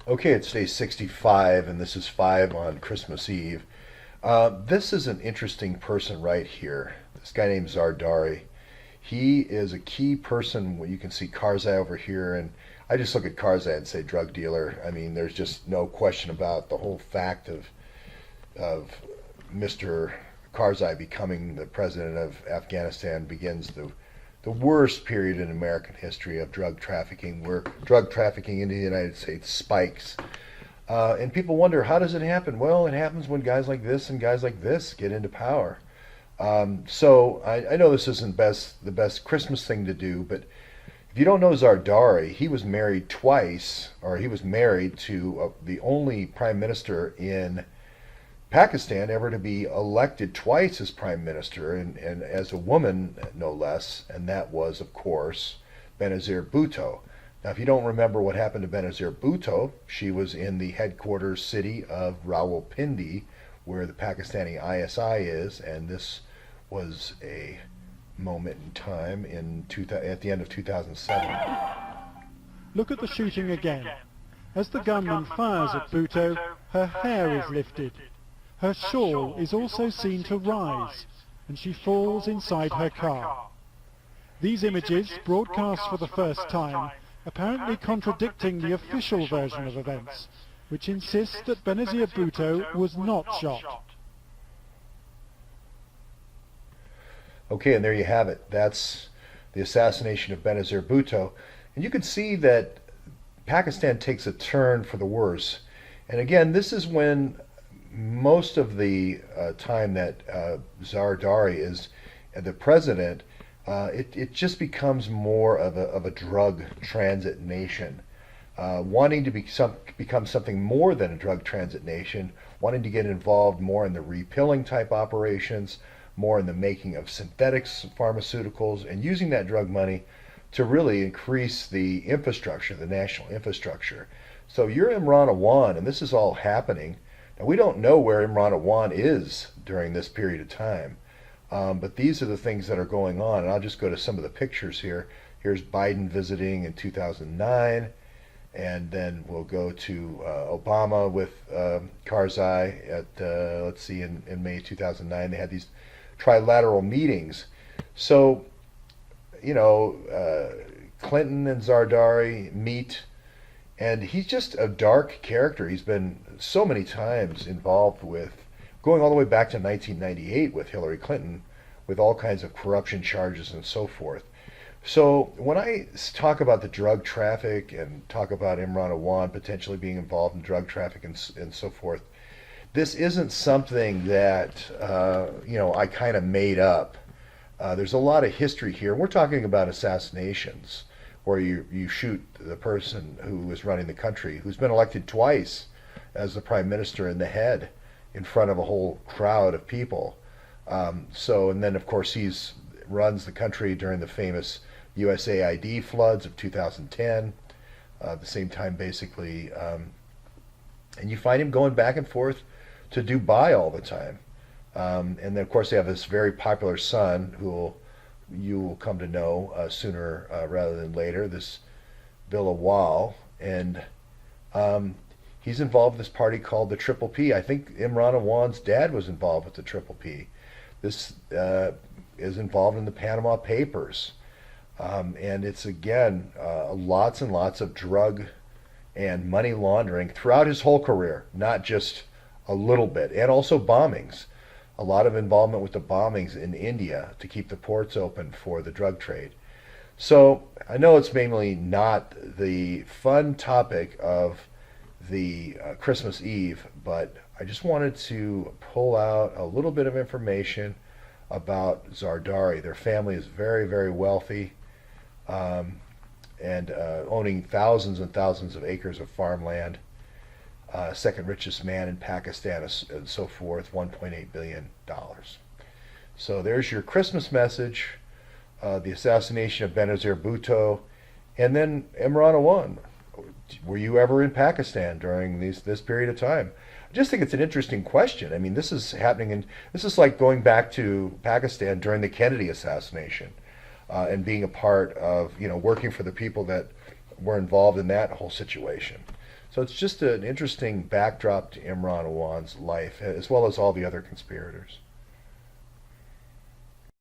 Okay, it's day 65, and this is 5 on Christmas Eve. This is an interesting person right here. This guy named Zardari. He is a key person. You can see Karzai over here, and I just look at Karzai and say drug dealer. I mean, there's just no question about the whole fact of Mr. Karzai becoming the president of Afghanistan begins the worst period in American history of drug trafficking, where drug trafficking into the United States spikes. And people wonder, how does it happen? Well, it happens when guys like this and guys like this get into power. So I know this isn't the best Christmas thing to do, but if you don't know Zardari, he was married twice, or he was married to the only prime minister in Pakistan ever to be elected twice as prime minister, and as a woman, no less, and that was, of course, Benazir Bhutto. Now, if you don't remember what happened to Benazir Bhutto, she was in the headquarters city of Rawalpindi, where the Pakistani ISI is, and this was a moment in time at the end of 2007. Look at the shooting again. As the gunman fires at Bhutto, her hair is lifted. Her shawl is also seen to rise, and she falls inside her car. These images, broadcast for the first time, apparently contradicting the official version of events, which insists that Benazir Bhutto was not shot. Okay, and there you have it. That's the assassination of Benazir Bhutto. And you can see that Pakistan takes a turn for the worse. And again, this is when most of the time that Zardari is the president, it just becomes more of a drug transit nation, wanting to become something more than a drug transit nation, wanting to get involved more in the repilling type operations, more in the making of synthetics pharmaceuticals, and using that drug money to really increase the infrastructure, the national infrastructure. So you're Imran Awan, and this is all happening. Now, we don't know where Imran Awan is during this period of time, but these are the things that are going on. And I'll just go to some of the pictures here. Here's Biden visiting in 2009, and then we'll go to Obama with Karzai at, let's see, in May 2009. They had these trilateral meetings. So, Clinton and Zardari meet, and he's just a dark character. He's been so many times involved with, going all the way back to 1998 with Hillary Clinton, with all kinds of corruption charges and so forth. So when I talk about the drug traffic and talk about Imran Awan potentially being involved in drug traffic and so forth, this isn't something that I kind of made up. There's a lot of history here. We're talking about assassinations, where you shoot the person who is running the country, who's been elected twice as the prime minister, in the head in front of a whole crowd of people. And then of course he's runs the country during the famous USAID floods of 2010, the same time basically, and you find him going back and forth to Dubai all the time. And then of course they have this very popular son who you will come to know sooner rather than later, this Bilawal, and he's involved with this party called the Triple P. I think Imran Awan's dad was involved with the Triple P. This is involved in the Panama Papers, and it's again lots and lots of drug and money laundering throughout his whole career, not just a little bit, and also bombings. A lot of involvement with the bombings in India to keep the ports open for the drug trade. So I know it's mainly not the fun topic of the Christmas Eve, but I just wanted to pull out a little bit of information about Zardari. Their family is very, very wealthy, and owning thousands and thousands of acres of farmland. Second richest man in Pakistan, and so forth, $1.8 billion. So there's your Christmas message, the assassination of Benazir Bhutto, and then Imran Awan. Were you ever in Pakistan during this period of time? I just think it's an interesting question. I mean, this is happening, and this is like going back to Pakistan during the Kennedy assassination, and being a part of, working for the people that were involved in that whole situation. So it's just an interesting backdrop to Imran Awan's life, as well as all the other conspirators.